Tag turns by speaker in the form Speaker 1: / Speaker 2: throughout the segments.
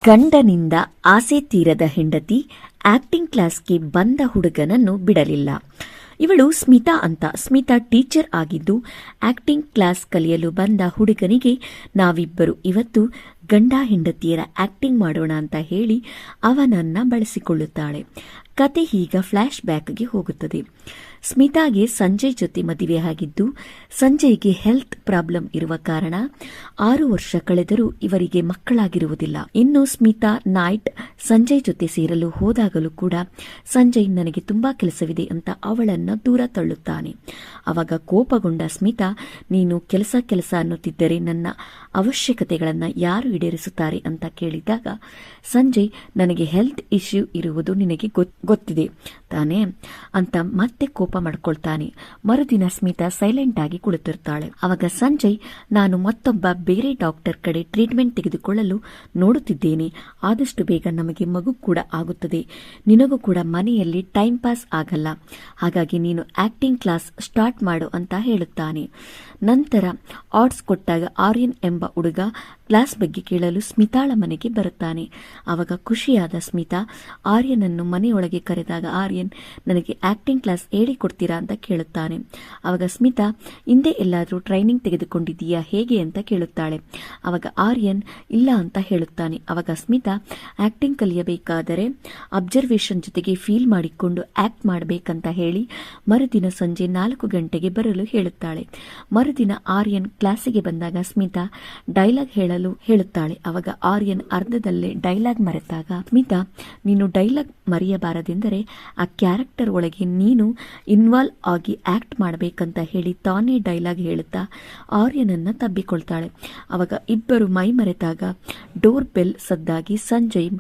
Speaker 1: ಗಂಡನಿಂದ ಆಸೆ ತೀರದ ಹೆಂಡತಿ ಆಕ್ಟಿಂಗ್ ಕ್ಲಾಸ್ಗೆ ಬಂದ ಹುಡುಗನನ್ನು ಬಿಡಲಿಲ್ಲ. ಇವಳು ಸ್ಮಿತಾ ಅಂತ. ಸ್ಮಿತಾ ಟೀಚರ್ ಆಗಿದ್ದು ಆಕ್ಟಿಂಗ್ ಕ್ಲಾಸ್ ಕಲಿಯಲು ಬಂದ ಹುಡುಗನಿಗೆ ನಾವಿಬ್ಬರು ಇವತ್ತು ಗಂಡ ಹೆಂಡತಿಯರ ಆಕ್ಟಿಂಗ್ ಮಾಡೋಣ ಅಂತ ಹೇಳಿ ಅವನನ್ನ ಬಳಸಿಕೊಳ್ಳುತ್ತಾಳೆ. ಕತೆ ಈಗ ಫ್ಲಾಶ್ ಬ್ಯಾಕ್ಗೆ ಹೋಗುತ್ತದೆ. ಸ್ಮಿತಾಗೆ ಸಂಜಯ್ ಜೊತೆ ಮದುವೆ ಆಗಿದ್ದು ಸಂಜಯ್ಗೆ ಹೆಲ್ತ್ ಪ್ರಾಬ್ಲಮ್ ಇರುವ ಕಾರಣ 6 ವರ್ಷ ಕಳೆದರೂ ಇವರಿಗೆ ಮಕ್ಕಳಾಗಿರುವುದಿಲ್ಲ. ಇನ್ನು ಸ್ಮಿತಾ ನೈಟ್ ಸಂಜಯ್ ಜೊತೆ ಸೇರಲು ಹೋದಾಗಲೂ ಕೂಡ ಸಂಜಯ್ ನನಗೆ ತುಂಬಾ ಕೆಲಸವಿದೆ ಅಂತ ಅವಳನ್ನ ದೂರ ತಳ್ಳುತ್ತಾನೆ. ಅವಾಗ ಕೋಪಗೊಂಡ ಸ್ಮಿತಾ, ನೀನು ಕೆಲಸ ಅನ್ನುತ್ತಿದ್ದರೆ ನನ್ನ ಅವಶ್ಯಕತೆಗಳನ್ನ ಯಾರು ಈಡೇರಿಸುತ್ತಾರೆ ಅಂತ ಕೇಳಿದಾಗ ಸಂಜಯ್, ನನಗೆ ಹೆಲ್ತ್ ಇಶ್ಯೂ ಇರುವುದು ನಿನಗೆ ಗೊತ್ತಿದೆ ತಾನೇ ಅಂತ ಮತ್ತೆ ಕೋಪ ಮಾಡ್ಕೊಳ್ತಾನೆ. ಮರುದಿನ ಸ್ಮಿತಾ ಸೈಲೆಂಟ್ ಆಗಿ ಕುಳಿತಿರ್ತಾಳೆ. ಅವಾಗ ಸಂಜಯ್, ನಾನು ಮತ್ತೊಬ್ಬ ಬೇರೆ ಡಾಕ್ಟರ್ ಕಡೆ ಟ್ರೀಟ್ಮೆಂಟ್ ತೆಗೆದುಕೊಳ್ಳಲು ನೋಡುತ್ತಿದ್ದೇನೆ. ಆದಷ್ಟು ಬೇಗ ನಮಗೆ ಮಗು ಕೂಡ ಆಗುತ್ತದೆ. ನಿನಗೂ ಕೂಡ ಮನೆಯಲ್ಲಿ ಟೈಮ್ ಪಾಸ್ ಆಗಲ್ಲ. ಹಾಗಾಗಿ ನೀನು ಆಕ್ಟಿಂಗ್ ಕ್ಲಾಸ್ ಸ್ಟಾರ್ಟ್ ಮಾಡು ಅಂತ ಹೇಳುತ್ತಾನೆ. ನಂತರ ಆರ್ಡ್ಸ್ ಕೊಟ್ಟಾಗ ಆರ್ಯನ್ ಎಂಬ ಹುಡುಗ ಕ್ಲಾಸ್ ಬಗ್ಗೆ ಕೇಳಲು ಸ್ಮಿತಾಳ ಮನೆಗೆ ಬರುತ್ತಾನೆ. ಆವಾಗ ಖುಷಿಯಾದ ಸ್ಮಿತಾ ಆರ್ಯನನ್ನು ಮನೆಯೊಳಗೆ ಕರೆದಾಗ ಆರ್ಯನ್, ನನಗೆ ಆಕ್ಟಿಂಗ್ ಕ್ಲಾಸ್ ಹೇಳಿಕೊಡ್ತೀರಾ ಅಂತ ಕೇಳುತ್ತಾನೆ. ಆವಾಗ ಸ್ಮಿತಾ, ಹಿಂದೆ ಎಲ್ಲಾದರೂ ಟ್ರೈನಿಂಗ್ ತೆಗೆದುಕೊಂಡಿದ್ದೀಯಾ ಹೇಗೆ ಅಂತ ಕೇಳುತ್ತಾಳೆ. ಆವಾಗ ಆರ್ಯನ್ ಇಲ್ಲ ಅಂತ ಹೇಳುತ್ತಾನೆ. ಆವಾಗ ಸ್ಮಿತಾ, ಆಕ್ಟಿಂಗ್ ಕಲಿಯಬೇಕಾದರೆ ಅಬ್ಸರ್ವೇಷನ್ ಜೊತೆಗೆ ಫೀಲ್ ಮಾಡಿಕೊಂಡು ಆಕ್ಟ್ ಮಾಡಬೇಕಂತ ಹೇಳಿ ಮರುದಿನ ಸಂಜೆ 4 ಗಂಟೆಗೆ ಬರಲು ಹೇಳುತ್ತಾಳೆ. ಮರುದಿನ ಆರ್ಯನ್ ಕ್ಲಾಸಿಗೆ ಬಂದಾಗ ಸ್ಮಿತಾ ಡೈಲಾಗ್ ಹೇಳಲು ಹೇಳುತ್ತಾಳೆ. ಅವಾಗ ಆರ್ಯನ್ ಅರ್ಧದಲ್ಲೇ ಡೈಲಾಗ್ ಮರೆತಾಗ ಸ್ಮಿತಾ, ನೀನು ಡೈಲಾಗ್ ಮರೆಯಬಾರದೆಂದರೆ ಆ ಕ್ಯಾರೆಕ್ಟರ್ ಒಳಗೆ ನೀನು ಇನ್ವಾಲ್ವ್ ಆಗಿ ಆಕ್ಟ್ ಮಾಡಬೇಕಂತ ಹೇಳಿ ತಾನೇ ಡೈಲಾಗ್ ಹೇಳುತ್ತಾ ಆರ್ಯನನ್ನ ತಬ್ಬಿಕೊಳ್ತಾಳೆ. ಅವಾಗ ಇಬ್ಬರು ಮೈ ಮರೆತಾಗ ಡೋರ್ ಬೆಲ್ ಸದ್ದಾಗಿ ಸಂಜಯ್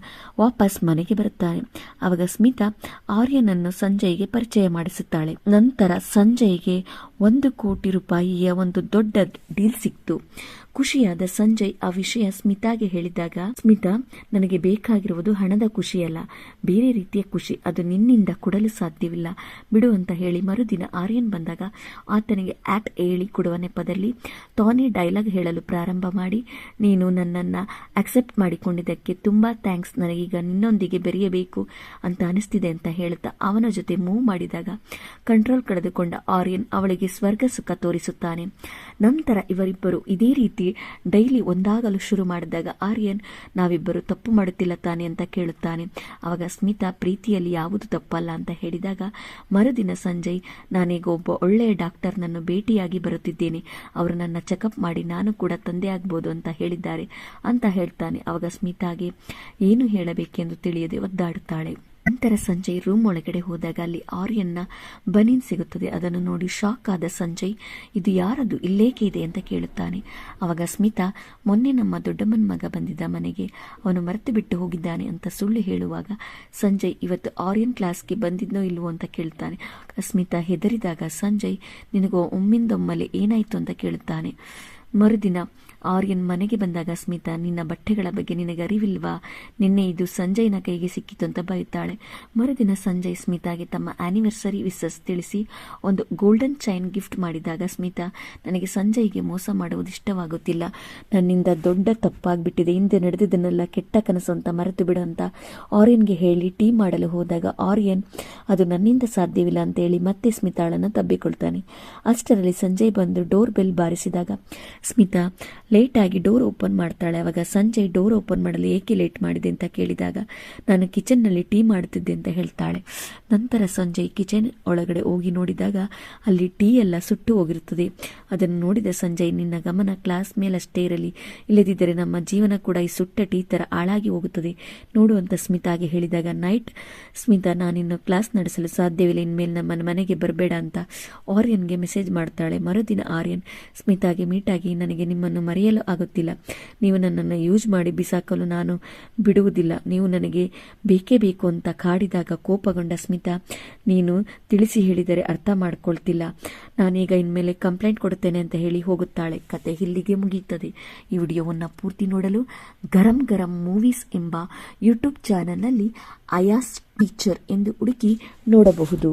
Speaker 1: ವಾಪಸ್ ಮನೆಗೆ ಬರುತ್ತಾನೆ. ಅವಾಗ ಸ್ಮಿತಾ ಆರ್ಯನನ್ನು ಸಂಜಯ್ಗೆ ಪರಿಚಯ ಮಾಡಿಸುತ್ತಾಳೆ. ನಂತರ ಸಂಜಯ್ಗೆ 1 ಕೋಟಿ ರೂಪಾಯಿಯ ಒಂದು ದೊಡ್ಡ ಡೀಲ್ ಸಿಕ್ತು. ಖುಷಿಯಾದ ಸಂಜಯ್ ಆ ವಿಷಯ ಸ್ಮಿತಾಗೆ ಹೇಳಿದಾಗ, ಸ್ಮಿತಾ, ನನಗೆ ಬೇಕಾಗಿರುವುದು ಹಣದ ಖುಷಿಯಲ್ಲ, ಬೇರೆ ರೀತಿಯ ಖುಷಿ. ಅದು ನಿನ್ನಿಂದ ಕೊಡಲು ಸಾಧ್ಯವಿಲ್ಲ ಬಿಡು ಅಂತ ಹೇಳಿ ಮರುದಿನ ಆರ್ಯನ್ ಬಂದಾಗ ಆತನಿಗೆ ಆಕ್ಟ್ ಹೇಳಿ ಕೊಡುವ ನೆಪದಲ್ಲಿ ತಾನೇ ಡೈಲಾಗ್ ಹೇಳಲು ಪ್ರಾರಂಭ ಮಾಡಿ, ನೀನು ನನ್ನನ್ನ ಅಕ್ಸೆಪ್ಟ್ ಮಾಡಿಕೊಂಡಿದ್ದಕ್ಕೆ ತುಂಬಾ ಥ್ಯಾಂಕ್ಸ್, ನನಗೀಗ ನಿನ್ನೊಂದಿಗೆ ಬೆರೆಯಬೇಕು ಅಂತ ಅನಿಸ್ತಿದೆ ಅಂತ ಹೇಳುತ್ತಾ ಅವನ ಜೊತೆ ಮೂವ್ ಮಾಡಿದಾಗ ಕಂಟ್ರೋಲ್ ಕಳೆದುಕೊಂಡ ಆರ್ಯನ್ ಅವಳಿಗೆ ಸ್ವರ್ಗ ಸುಖ ತೋರಿಸುತ್ತಾನೆ. ನಂತರ ಇವರಿಬ್ಬರು ಇದೇ ರೀತಿ ಡೈಲಿ ಒಂದಾಗಲು ಶುರು ಮಾಡಿದಾಗ ಆರ್ಯನ್, ನಾವಿಬ್ಬರು ತಪ್ಪು ಮಾಡುತ್ತಿಲ್ಲ ತಾನೆ ಅಂತ ಕೇಳುತ್ತಾನೆ. ಅವಾಗ ಸ್ಮಿತಾ, ಪ್ರೀತಿಯಲ್ಲಿ ಯಾವುದು ತಪ್ಪಲ್ಲ ಅಂತ ಹೇಳಿದಾಗ ಮರುದಿನ ಸಂಜಯ್, ನಾನೀಗ ಒಬ್ಬ ಒಳ್ಳೆಯ ಡಾಕ್ಟರ್ನನ್ನು ಭೇಟಿಯಾಗಿ ಬರುತ್ತಿದ್ದೇನೆ, ಅವರು ನನ್ನ ಚೆಕಪ್ ಮಾಡಿ ನಾನು ಕೂಡ ತಂದೆ ಆಗ್ಬೋದು ಅಂತ ಹೇಳಿದ್ದಾರೆ ಅಂತ ಹೇಳ್ತಾನೆ. ಅವಾಗ ಸ್ಮಿತಾಗೆ ಏನು ಹೇಳಬೇಕೆಂದು ತಿಳಿಯದೆ ಒದ್ದಾಡುತ್ತಾಳೆ. ನಂತರ ಸಂಜಯ್ ರೂಮ್ ಒಳಗಡೆ ಹೋದಾಗ ಅಲ್ಲಿ ಆರ್ಯನ್ನ ಬನೀನ್ ಸಿಗುತ್ತದೆ. ಅದನ್ನು ನೋಡಿ ಶಾಕ್ ಆದ ಸಂಜಯ್, ಇದು ಯಾರದು, ಇಲ್ಲೇಕೆ ಇದೆ ಅಂತ ಕೇಳುತ್ತಾನೆ. ಅವಾಗ ಸ್ಮಿತಾ, ಮೊನ್ನೆ ನಮ್ಮ ದೊಡ್ಡಮ್ಮನ ಮಗ ಬಂದಿದ್ದ ಮನೆಗೆ, ಅವನು ಮರೆತು ಬಿಟ್ಟು ಹೋಗಿದ್ದಾನೆ ಅಂತ ಸುಳ್ಳು ಹೇಳುವಾಗ ಸಂಜಯ್, ಇವತ್ತು ಆರ್ಯನ್ ಕ್ಲಾಸ್ಗೆ ಬಂದಿದ್ನೋ ಇಲ್ವೋ ಅಂತ ಕೇಳ್ತಾನೆ. ಸ್ಮಿತಾ ಹೆದರಿದಾಗ ಸಂಜಯ್, ನಿನಗೂ ಒಮ್ಮಿಂದೊಮ್ಮಲೆ ಏನಾಯ್ತು ಅಂತ ಕೇಳುತ್ತಾನೆ. ಮರುದಿನ ಆರ್ಯನ್ ಮನೆಗೆ ಬಂದಾಗ ಸ್ಮಿತಾ, ನಿನ್ನ ಬಟ್ಟೆಗಳ ಬಗ್ಗೆ ನಿನಗೆ ಅರಿವಿಲ್ವಾ, ನಿನ್ನೆ ಇದು ಸಂಜಯ್ನ ಕೈಗೆ ಸಿಕ್ಕಿತು ಅಂತ ಬೈತಾಳೆ. ಮರುದಿನ ಸಂಜಯ್ ಸ್ಮಿತಾಗೆ ತಮ್ಮ ಆನಿವರ್ಸರಿ ವಿಶಸ್ ತಿಳಿಸಿ ಒಂದು ಗೋಲ್ಡನ್ ಚೈನ್ ಗಿಫ್ಟ್ ಮಾಡಿದಾಗ ಸ್ಮಿತಾ, ನನಗೆ ಸಂಜಯ್ಗೆ ಮೋಸ ಮಾಡುವುದು ಇಷ್ಟವಾಗುತ್ತಿಲ್ಲ, ನನ್ನಿಂದ ದೊಡ್ಡ ತಪ್ಪಾಗ್ಬಿಟ್ಟಿದೆ, ಹಿಂದೆ ನಡೆದಿದ್ದನ್ನೆಲ್ಲ ಕೆಟ್ಟ ಕನಸು ಅಂತ ಮರೆತು ಬಿಡು ಅಂತ ಆರ್ಯನ್ಗೆ ಹೇಳಿ ಟೀ ಮಾಡಲು ಹೋದಾಗ ಆರ್ಯನ್, ಅದು ನನ್ನಿಂದ ಸಾಧ್ಯವಿಲ್ಲ ಅಂತ ಹೇಳಿ ಮತ್ತೆ ಸ್ಮಿತಾಳನ್ನು ತಬ್ಬಿಕೊಳ್ತಾನೆ. ಅಷ್ಟರಲ್ಲಿ ಸಂಜಯ್ ಬಂದು ಡೋರ್ ಬೆಲ್ ಬಾರಿಸಿದಾಗ ಸ್ಮಿತಾ ಲೇಟ್ ಆಗಿ ಡೋರ್ ಓಪನ್ ಮಾಡ್ತಾಳೆ. ಅವಾಗ ಸಂಜಯ್ ಡೋರ್ ಓಪನ್ ಮಾಡಲು ಏಕೆ ಲೇಟ್ ಮಾಡಿದೆ ಅಂತ ಕೇಳಿದಾಗ, ನಾನು ಕಿಚನ್ನಲ್ಲಿ ಟೀ ಮಾಡುತ್ತಿದ್ದೆ ಅಂತ ಹೇಳ್ತಾಳೆ. ನಂತರ ಸಂಜಯ್ ಕಿಚನ್ ಒಳಗಡೆ ಹೋಗಿ ನೋಡಿದಾಗ ಅಲ್ಲಿ ಟೀ ಎಲ್ಲ ಸುಟ್ಟು ಹೋಗಿರುತ್ತದೆ. ಅದನ್ನು ನೋಡಿದ ಸಂಜಯ್, ನಿನ್ನ ಗಮನ ಕ್ಲಾಸ್ ಮೇಲಷ್ಟೇ ಇರಲಿ, ಇಲ್ಲದಿದ್ದರೆ ನಮ್ಮ ಜೀವನ ಕೂಡ ಈ ಸುಟ್ಟ ಟೀ ತರ ಹಾಳಾಗಿ ಹೋಗುತ್ತದೆ ನೋಡು ಅಂತ ಸ್ಮಿತಾಗೆ ಹೇಳಿದಾಗ, ನೈಟ್ ಸ್ಮಿತಾ, ನಾನಿನ್ನು ಕ್ಲಾಸ್ ನಡೆಸಲು ಸಾಧ್ಯವಿಲ್ಲ, ಇನ್ಮೇಲೆ ನಮ್ಮ ಮನೆಗೆ ಬರಬೇಡ ಅಂತ ಆರ್ಯನ್ಗೆ ಮೆಸೇಜ್ ಮಾಡ್ತಾಳೆ. ಮರುದಿನ ಆರ್ಯನ್ ಸ್ಮಿತಾಗೆ ಮೀಟ್ ಆಗಿ, ನನಗೆ ನಿಮ್ಮನ್ನು ಮರೆಯಲು ಆಗುತ್ತಿಲ್ಲ, ನೀವು ನನ್ನನ್ನು ಯೂಸ್ ಮಾಡಿ ಬಿಸಾಕಲು ನಾನು ಬಿಡುವುದಿಲ್ಲ, ನೀವು ನನಗೆ ಬೇಕೇ ಬೇಕು ಅಂತ ಕಾಡಿದಾಗ ಕೋಪಗೊಂಡ ಸ್ಮಿತಾ, ನೀನು ತಿಳಿಸಿ ಹೇಳಿದರೆ ಅರ್ಥ ಮಾಡ್ಕೊಳ್ತಿಲ್ಲ, ನಾನೀಗ ಇನ್ಮೇಲೆ ಕಂಪ್ಲೇಂಟ್ ಕೊಡುತ್ತೇನೆ ಅಂತ ಹೇಳಿ ಹೋಗುತ್ತಾಳೆ. ಕತೆ ಇಲ್ಲಿಗೆ ಮುಗಿಯುತ್ತದೆ. ಈ ವಿಡಿಯೋವನ್ನು ಪೂರ್ತಿ ನೋಡಲು ಗರಂ ಗರಂ ಮೂವೀಸ್ ಎಂಬ ಯೂಟ್ಯೂಬ್ ಚಾನೆಲ್ನಲ್ಲಿ ಅಯಾಸ್ ಟೀಚರ್ ಎಂದು ಹುಡುಕಿ ನೋಡಬಹುದು.